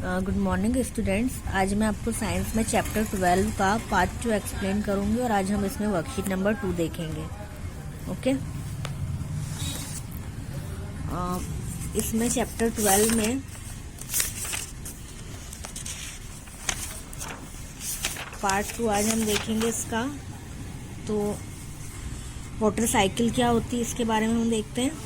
Good morning students. आज मैं आपको साइंस में चैप्टर 12 का पार्ट 2 एक्सप्लेन करूंगी और आज हम इसमें वर्कशीट नंबर 2 देखेंगे। ओके, इसमें चैप्टर 12 में पार्ट 2 आज हम देखेंगे इसका। तो वाटर साइकिल क्या होती है इसके बारे में हम देखते हैं।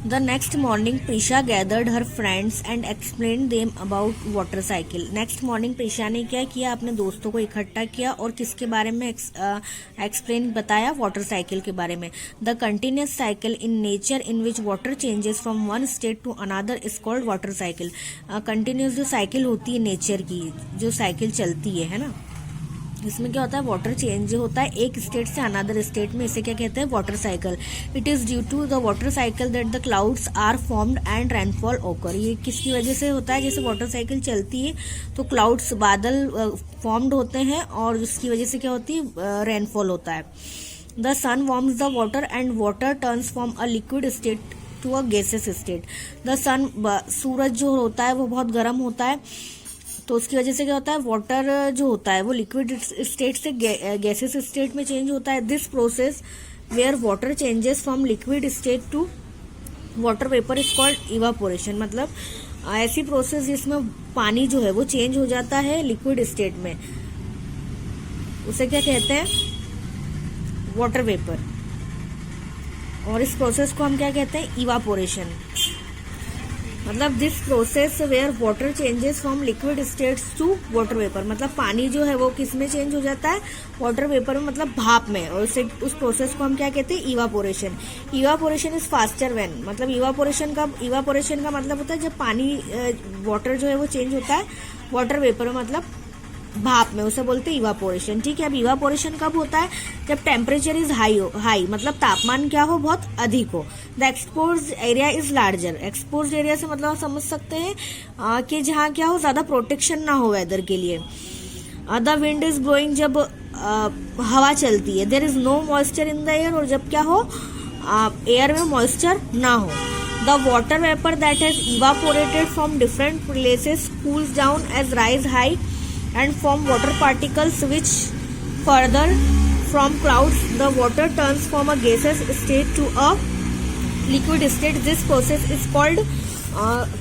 The next morning, Prisha gathered her friends and explained them about water cycle. Next morning, Prisha ने क्या किया, अपने दोस्तों को इकट्ठा किया और किसके बारे में एक्सप्लेन बताया, वाटर साइकिल के बारे में। The continuous cycle in nature in which water changes from one state to another is called water cycle. Continuous जो साइकिल होती है नेचर की, जो साइकिल चलती है ना, इसमें क्या होता है, वाटर चेंज होता है एक स्टेट से अनदर स्टेट में, इसे क्या कहते हैं, water cycle. It is due to the water cycle that the clouds are formed and rainfall occur. ये किसकी वजह से होता है, जैसे वाटर साइकिल चलती है तो क्लाउड्स, बादल फॉर्म्ड होते हैं और उसकी वजह से क्या होती है, रेनफॉल होता है। The sun warms the water and water turns from a liquid state to a gaseous state. The sun, सूरज जो होता है वो बहुत गर्म होता है, तो उसकी वजह से क्या होता है, वाटर जो होता है वो लिक्विड स्टेट से गैसेस स्टेट में चेंज होता है। This process where water changes from liquid state to water vapour is called evaporation. मतलब ऐसी प्रोसेस जिसमें पानी जो है वो चेंज हो जाता है लिक्विड स्टेट में, उसे क्या कहते हैं, वाटर वेपर। और इस प्रोसेस को हम क्या कहते हैं, इवापोरेशन। मतलब this process where water changes from liquid states to water vapour. मतलब पानी जो है वो किस में चेंज हो जाता है, वाटर वेपर में, मतलब भाप में। और उस प्रोसेस को हम क्या कहते हैं, evaporation. Evaporation is faster when, मतलब इवापोरेशन का मतलब होता है जब पानी, वाटर जो है वो चेंज होता है वाटर वेपर में, मतलब भाप में, उसे बोलते हैं इवापोरेशन। ठीक है, अब इवापोरेशन कब होता है, जब टेम्परेचर इज हाई, मतलब तापमान क्या हो, बहुत अधिक हो। The exposed area is larger. Exposed area से मतलब आप समझ सकते हैं कि जहाँ क्या हो, ज्यादा प्रोटेक्शन ना हो वेदर के लिए। द विंड इज ब्लोइंग, जब हवा चलती है। There is no moisture in the air, और जब क्या हो, एयर में मॉइस्चर ना हो। The water vapour that has evaporated from different places cools down as rise high and form water particles which further from clouds the water turns from a gaseous state to a liquid state. This process is called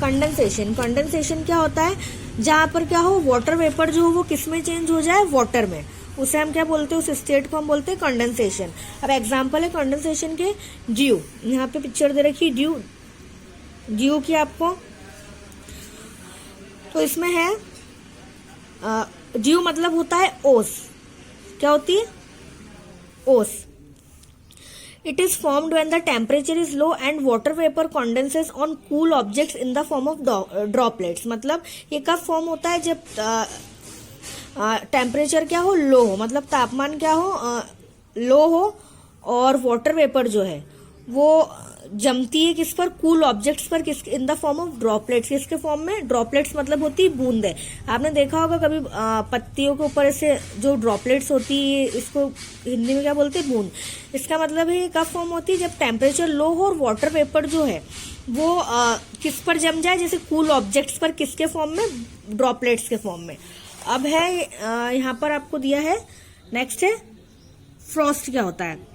condensation. Condensation क्या होता है, जहाँ पर क्या हो, water vapour जो हो वो किस में चेंज हो जाए, वाटर में, उसे हम क्या बोलते हैं, उस स्टेट को हम बोलते हैं कंडेंसेशन। अब एग्जांपल है कंडेंसेशन के, ड्यू। यहाँ पे पिक्चर दे रखी ड्यू की आपको, तो इसमें है ड्यू मतलब होता है ओस। क्या होती है, ओस। It is formed when the temperature is low and water vapour condenses on cool objects in the form of droplets. मतलब ये कब फॉर्म होता है, जब टेम्परेचर क्या हो, लो हो, मतलब तापमान क्या हो, लो हो, और वाटर वेपर जो है वो जमती है किस पर, कूल ऑब्जेक्ट्स पर, किस, इन द फॉर्म ऑफ ड्रॉपलेट्स। किसके फॉर्म में, ड्रॉपलेट्स मतलब होती है बूंदे। आपने देखा होगा कभी पत्तियों के ऊपर ऐसे जो ड्रॉपलेट्स होती है, इसको हिंदी में क्या बोलते हैं, बूंद। इसका मतलब है ये कब फॉर्म होती है, जब टेम्परेचर लो हो और वाटर वेपर जो है वो किस पर जम जाए, जैसे कूल ऑब्जेक्ट्स पर, किसके फॉर्म में, ड्रॉपलेट्स के फॉर्म में। अब है यहाँ पर आपको दिया है, नेक्स्ट है फ्रॉस्ट। क्या होता है,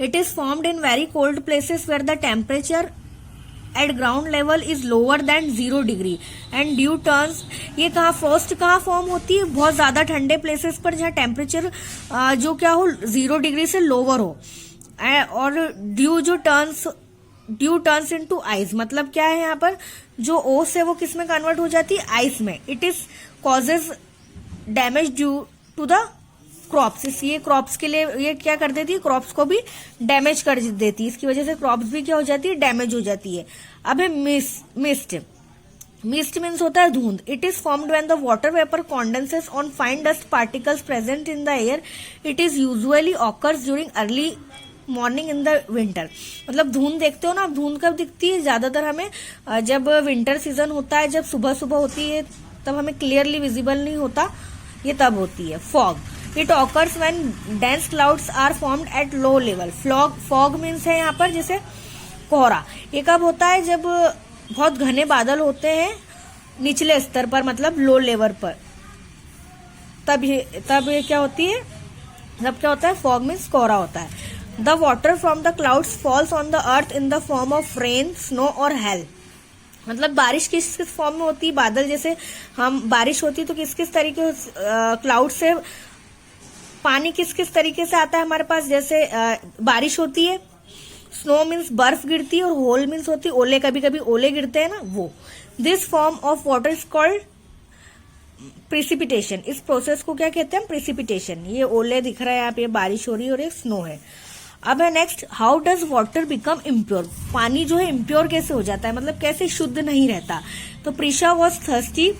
it is formed in very cold places where the temperature at ground level is lower than 0 degree and dew turns। ये कहाँ, फ्रॉस्ट कहाँ फॉर्म होती है, बहुत ज्यादा ठंडे प्लेसेस पर जहाँ टेम्परेचर जो क्या हो, 0 डिग्री से लोअर हो। और ड्यू टर्न्स इनटू आइस। मतलब क्या है, यहाँ पर जो ओस है वो किस में कन्वर्ट हो जाती है, आइस में। It is causes damage due to the crops. ये क्रॉप्स के लिए ये क्या कर देती है, क्रॉप्स को भी डैमेज कर देती है, इसकी वजह से क्रॉप्स भी क्या हो जाती है, डैमेज हो जाती है। अब है मिस्ट। मिस्ट मीन्स होता है धुंध। It is formed when the water vapour condenses on fine dust particles present in the air. It is usually occurs during early morning in the winter. मतलब धुंध देखते हो ना, धुंध कब दिखती है, ज्यादातर हमें जब विंटर सीजन होता है, जब सुबह सुबह होती है, तब हमें क्लियरली विजिबल नहीं होता, ये तब होती है। Fog, it occurs when dense clouds are formed at low level. Fog means है यहाँ पर जैसे कोहरा। ये कब होता है, जब बहुत घने बादल होते हैं निचले स्तर पर, मतलब लो लेवल पर, तब ये क्या होती है, तब क्या होता है, फॉग मीन्स कोहरा होता है। The water from the clouds false on the earth in the form of rain, snow और हेल। मतलब बारिश किस किस फॉर्म में होती है, बादल जैसे हम बारिश होती है तो किस किस तरीके क्लाउड से पानी किस किस तरीके से आता है हमारे पास, जैसे बारिश होती है, स्नो मीन्स बर्फ गिरती है, और होल मीन्स होती है ओले, कभी कभी ओले गिरते हैं ना वो। This form of water is called precipitation. इस प्रोसेस को क्या कहते हैं, प्रिसिपिटेशन। ये ओले दिख रहा है यहाँ पे, बारिश हो रही है और ये स्नो है। अब है next, how does water become impure. पानी जो है इम्प्योर कैसे हो जाता है, मतलब कैसे शुद्ध नहीं रहता। तो Prisha was thirsty,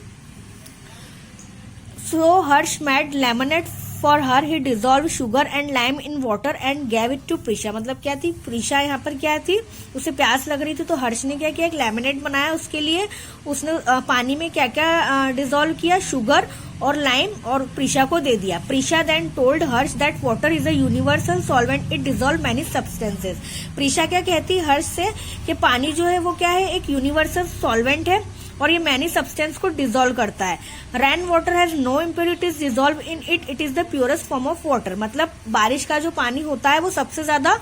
so Harsh made lemonade for her, he dissolve sugar and lime in water and gave it to Prisha. मतलब क्या थी, प्रीशा यहाँ पर क्या थी, उसे प्यास लग रही थी तो हर्ष ने क्या किया, एक लेमनेड बनाया। उसके लिए उसने पानी में क्या क्या डिजोल्व किया, शुगर और लाइम, और प्रीशा को दे दिया। Prisha then told Harsh that water is a universal solvent, it dissolve many substances. Prisha क्या कहती है हर्ष से कि पानी जो है वो क्या है, एक यूनिवर्सल सॉल्वेंट है और ये मैनी सब्सटेंस को डिजोल्व करता है। Rain water has no impurities dissolve in it, it is the purest form of water. मतलब बारिश का जो पानी होता है वो सबसे ज्यादा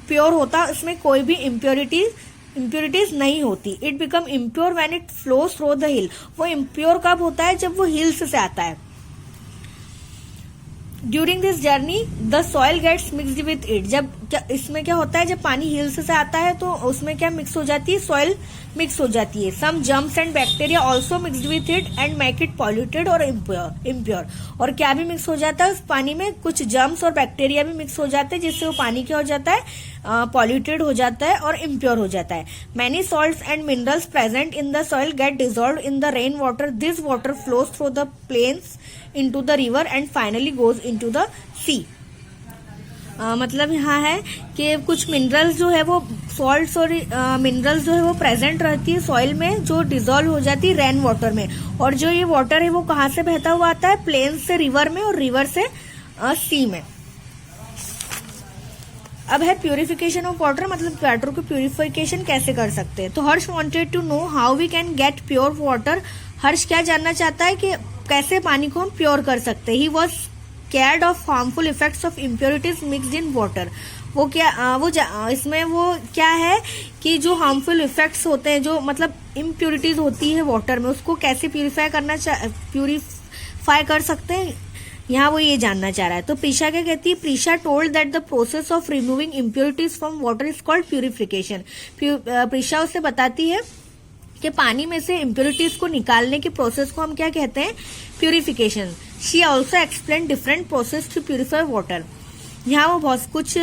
प्योर होता है, उसमें कोई भी इम्प्योरिटीज नहीं होती। It become impure when it flows through the हिल। वो इम्प्योर कब होता है, जब वो हिल्स से आता है। During this journey the soil gets mixed with it. जब इसमें क्या होता है, जब पानी हिल्स से आता है तो उसमें क्या मिक्स हो जाती है, सॉइल मिक्स हो जाती है। Some germs and bacteria also mixed with it and make it polluted और इम्प्योर। और क्या भी मिक्स हो जाता है उस पानी में, कुछ जर्म्स और बैक्टीरिया भी मिक्स हो जाते हैं, जिससे वो पानी क्या हो जाता है, पॉल्यूटेड हो जाता है और इम्प्योर हो जाता है। Many salts and minerals present in the soil get dissolve in the rain water. This water flows through the plains into the river and finally goes into the sea। मतलब यहाँ है कि कुछ मिनरल्स जो है वो, सॉल्ट्स और minerals जो है वो प्रेजेंट रहती है सॉइल में, जो डिजोल्व हो जाती है रेन वाटर में। और जो ये वाटर है वो कहाँ से बहता हुआ आता है, प्लेन से रिवर में और रिवर से सी में। अब है प्यूरिफिकेशन ऑफ वाटर, मतलब वाटर को प्यूरिफिकेशन कैसे कर सकते हैं। तो Harsh wanted to know how we can get pure water. Harsh क्या जानना चाहता है कि कैसे पानी को हम प्योर कर सकते हैं। He was scared of harmful effects of impurities mixed in water. वो क्या इसमें वो क्या है कि जो हार्मफुल इफेक्ट्स होते हैं, जो मतलब इम्प्योरिटीज होती है वाटर में, उसको कैसे प्यूरिफाई कर सकते हैं, यहाँ वो ये जानना चाह रहा है। तो प्रीशा क्या कहती है, Prisha told that the process of removing impurities from water is called purification. Prisha उसे बताती है कि पानी में से इम्प्योरिटीज को निकालने की प्रोसेस को हम क्या कहते हैं, purification. She also explain different process to purify water. यहाँ वो बहुत कुछ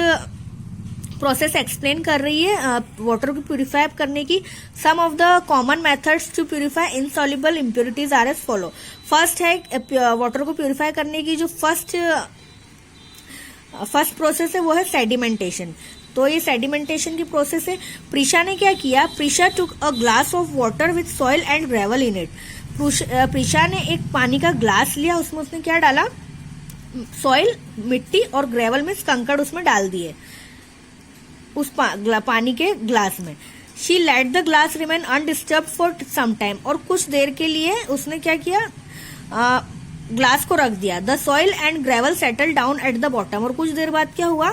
प्रोसेस एक्सप्लेन कर रही है वाटर को प्यूरिफाई करने की। Some of the common methods to purify insoluble impurities are as follow. First है वाटर को प्यूरिफाई करने की जो फर्स्ट प्रोसेस है वो है सेडिमेंटेशन। तो ये सेडिमेंटेशन की प्रोसेस है। प्रीशा ने क्या किया, Preesha took a glass of water with soil and gravel in it. Preesha ने एक पानी का ग्लास लिया, उसमें उसने क्या डाला, सॉइल, मिट्टी और ग्रेवल में कंकड़ उसमें डाल दिए उस पानी के ग्लास में। She let the glass remain undisturb for some time. और कुछ देर के लिए उसने क्या किया, ग्लास को रख दिया। The soil and gravel settle down at the bottom. और कुछ देर बाद क्या हुआ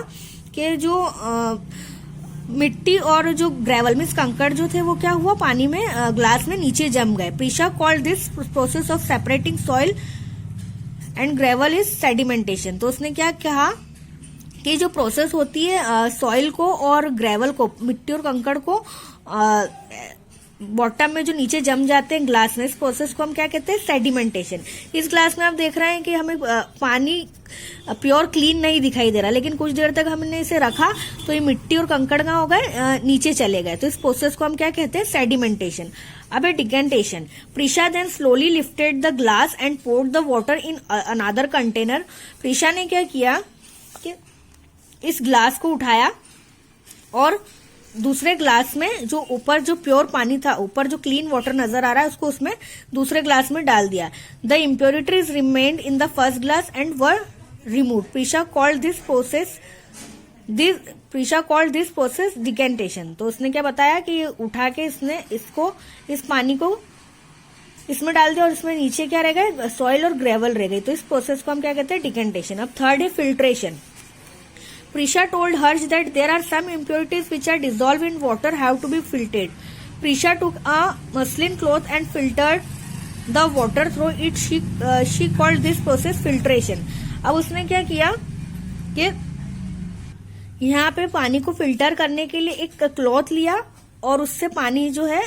कि जो मिट्टी और जो ग्रेवल में कंकड़ जो थे वो क्या हुआ, पानी में ग्लास में नीचे जम गए। Prisha called this process of separating soil and gravel is sedimentation. तो उसने क्या कहा कि जो प्रोसेस होती है सॉइल को और ग्रेवल को, मिट्टी और कंकड़ को बॉटम में जो नीचे जम जाते हैं ग्लास में, इस प्रोसेस को हम क्या कहते हैं, सेडिमेंटेशन। इस ग्लास में आप देख रहे हैं कि हमें पानी प्योर क्लीन नहीं दिखाई दे रहा, लेकिन कुछ देर तक हमने इसे रखा तो ये मिट्टी और कंकड़ कहाँ हो गए, नीचे चले गए। तो इस प्रोसेस को हम क्या कहते हैं, सेडिमेंटेशन। अब है decantation. Prisha then slowly lifted the glass and poured the water in another container. Prisha ने क्या किया कि इस ग्लास को उठाया और दूसरे ग्लास में जो ऊपर जो प्योर पानी था, ऊपर जो क्लीन वाटर नजर आ रहा है, उसको उसमें दूसरे ग्लास में डाल दिया। The impurities remained in the first glass and were removed. Prisha called this process decantation. तो उसने क्या बताया कि उठा के इसने इस पानी को इसमें डाल दिया और इसमें नीचे क्या रह गए, सॉइल और ग्रेवल रह गई, तो इस प्रोसेस को हम क्या कहते हैं, डिकेंटेशन। अब थर्ड है filtration. Prisha told Harsh that there are some impurities which are dissolve in water have to be filtered. Prisha took a muslin cloth and filtered the water through it. She called this process filtration. अब उसने क्या किया कि यहाँ पे पानी को filter करने के लिए एक क्लॉथ लिया और उससे पानी जो है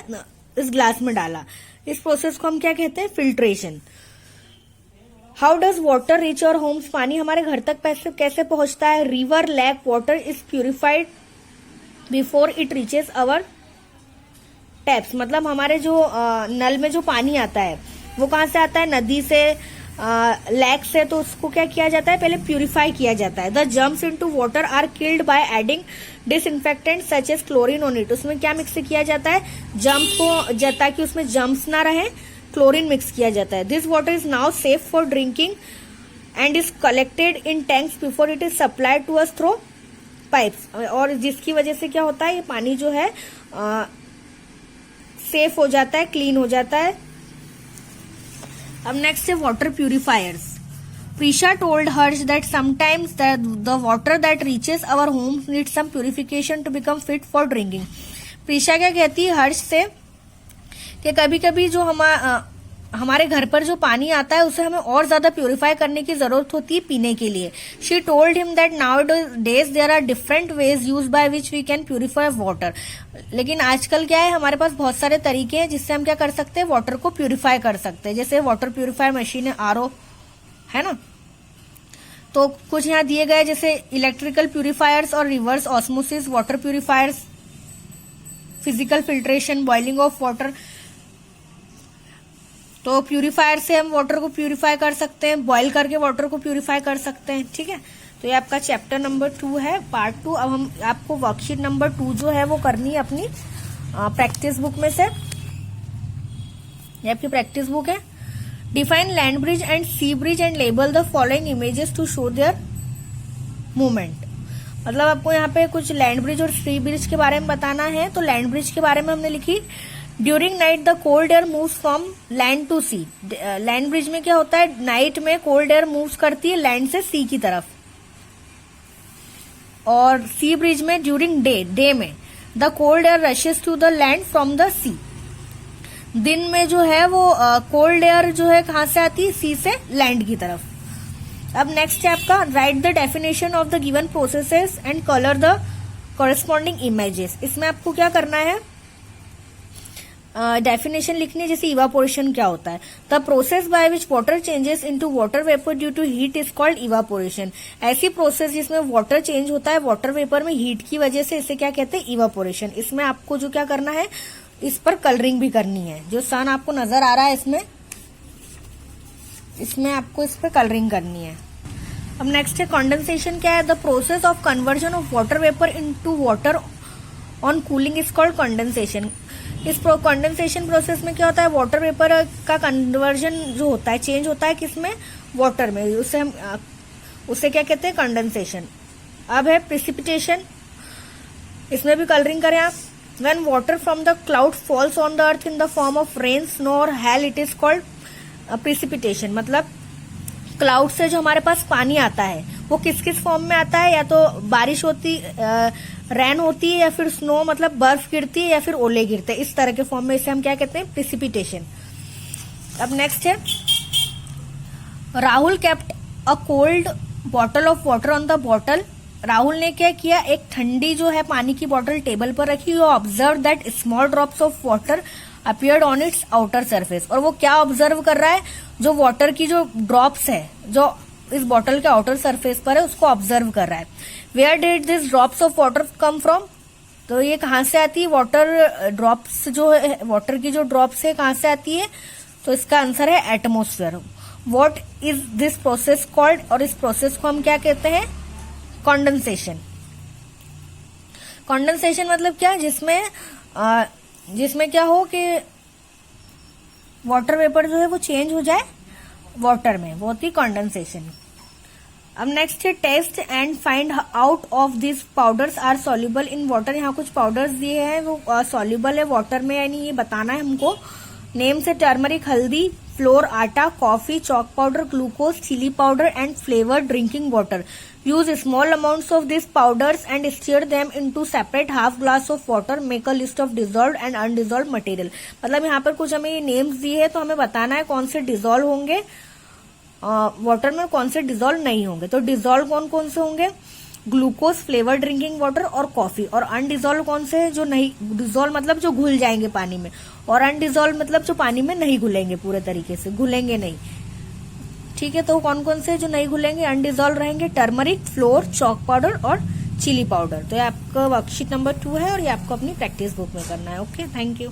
इस ग्लास में डाला। इस प्रोसेस को हम क्या कहते हैं, filtration. How does water reach our homes. पानी हमारे घर तक कैसे पहुंचता है। River, lake, water is purified before it reaches our taps. मतलब हमारे जो नल में जो पानी आता है वो कहाँ से आता है, नदी से, लैक से। तो उसको क्या किया जाता है, पहले प्यूरिफाई किया जाता है। The germs into water are killed by adding disinfectant such as chlorine on it. उसमें क्या मिक्स किया जाता है, जम्प को, ताकि उसमें जम्स ना रहे, क्लोरीन मिक्स किया जाता है। This water is now safe for drinking and is collected in tanks before it is supplied to us through pipes. और जिसकी वजह से क्या होता है, ये पानी जो है सेफ हो जाता है, क्लीन हो जाता है। अब नेक्स्ट है water purifiers. Prisha told Harsh that sometimes the water that reaches our homes need some purification to become fit for drinking. Prisha क्या कहती है हर्ष से कि कभी कभी जो हमारे घर पर जो पानी आता है उसे हमें और ज्यादा प्यूरिफाई करने की जरूरत होती है पीने के लिए। She told him that nowadays there are different ways use by which we can purify water. लेकिन आजकल क्या है, हमारे पास बहुत सारे तरीके हैं जिससे हम क्या कर सकते हैं, वाटर को प्यूरिफाई कर सकते हैं। जैसे वाटर प्यूरिफायर मशीन है, आरओ है ना। तो कुछ यहाँ दिए गए जैसे इलेक्ट्रिकल प्यूरिफायर्स और reverse osmosis water purifiers, physical filtration, boiling of water. तो प्यूरिफायर से हम वाटर को प्यूरिफाई कर सकते हैं, बॉईल करके वाटर को प्यूरिफाई कर सकते हैं, ठीक है। तो ये आपका चैप्टर नंबर 2 है, पार्ट 2। अब हम आपको वर्कशीट नंबर 2 जो है वो करनी है अपनी प्रैक्टिस बुक में से। ये आपकी प्रैक्टिस बुक है। Define land breeze and sea breeze and label the following images to show their movement. मतलब आपको यहाँ पे कुछ लैंड ब्रिज और सी ब्रिज के बारे में बताना है। तो लैंड ब्रिज के बारे में हमने लिखी, during night the cold air moves from land to sea. Land breeze में क्या होता है, नाइट में कोल्ड एयर मूव्स करती है लैंड से सी की तरफ। और सी ब्रिज में ड्यूरिंग डे में the cold air rushes to the land from the sea. दिन में जो है वो कोल्ड एयर जो है कहां से आती है, सी से लैंड की तरफ। अब नेक्स्ट है आपका right the definition of the given processes and colour the corresponding images. इसमें आपको क्या करना है, डेफिनेशन लिखनी है। जैसे इवापोरेशन क्या होता है, the process by which water changes into water vapour due to heat is called evaporation. ऐसी प्रोसेस जिसमें वाटर चेंज होता है वाटर वेपर में हीट की वजह से, इसे क्या कहते हैं, इवापोरेशन। इसमें आपको जो क्या करना है, इस पर कलरिंग भी करनी है। जो सन आपको नजर आ रहा है इसमें आपको इस पर कलरिंग करनी है। अब नेक्स्ट है कंडेंसेशन क्या है, the process of conversion of water vapour into water on cooling is called condensation. इस कंडेंसेशन प्रोसेस में क्या होता है, वाटर वेपर का कन्वर्जन जो होता है, चेंज होता है किसमें, वाटर में। उसे क्या कहते हैं, कंडेंसेशन। अब है प्रिसिपिटेशन, इसमें भी कलरिंग करें आप। When water from the cloud falls on the earth in the form of rain, snow और hail, it is called precipitation. मतलब क्लाउड से जो हमारे पास पानी आता है वो किस किस फॉर्म में आता है, या तो बारिश होती, रेन होती है, या फिर स्नो मतलब बर्फ गिरती है, या फिर ओले गिरते हैं। इस तरह के फॉर्म में इसे हम क्या कहते हैं, प्रिसिपिटेशन। अब नेक्स्ट है Rahul kept a cold bottle of water on the bottle. Rahul ने क्या किया, एक ठंडी जो है पानी की बोतल टेबल पर रखी। You observe that small drops of water appeared on it's outer surface. और वो क्या ऑब्जर्व कर रहा है, जो वाटर की जो ड्रॉप्स है जो इस बॉटल के आउटर सरफेस पर है उसको ऑब्जर्व कर रहा है। Where did this drops of water come from. तो ये कहां से आती है, वाटर ड्रॉप्स जो है, वाटर की जो ड्रॉप्स है कहां से आती है, तो इसका आंसर है atmosphere. What is this process called, और इस प्रोसेस को हम क्या कहते हैं, कंडेंसेशन। कंडेंसेशन मतलब क्या, जिसमें क्या हो कि वाटर वेपर जो है वो चेंज हो जाए वाटर में, वो होती कंडेंसेशन। अब नेक्स्ट है test and find out of this powders are soluble in water. यहाँ कुछ पाउडर्स दिए हैं वो सॉल्युबल है वाटर में, यानी ये बताना है हमको नेम से टर्मरिक हल्दी, फ्लोर आटा, coffee, chalk powder, glucose, chili powder and flavored drinking water. Use small amounts of these powders and stir them into separate half glass of water. Make a list of dissolved and undissolved material. मतलब यहाँ पर कुछ हमें names दिए है तो हमें बताना है कौन से डिजोल्व होंगे वाटर में, कौन से डिजोल्व नहीं होंगे. तो डिजोल्व कौन कौन से होंगे? ग्लूकोज, फ्लेवर ड्रिंकिंग वाटर और कॉफी. और अनडिजोल्व कौन से है? जो नहीं डिजोल्व मतलब जो घुल जाएंगे पानी में, और अनडिजोल्व मतलब जो पानी में नहीं घुलेंगे, पूरे तरीके से घुलेंगे नहीं. ठीक है, तो कौन कौन से जो नहीं घुलेंगे, अनडिजोल्व रहेंगे? टर्मरिक, फ्लोर, चॉक पाउडर और चिली पाउडर. तो ये आपका वर्कशीट नंबर 2 है और ये आपको अपनी प्रैक्टिस बुक में करना है. Okay, thank you.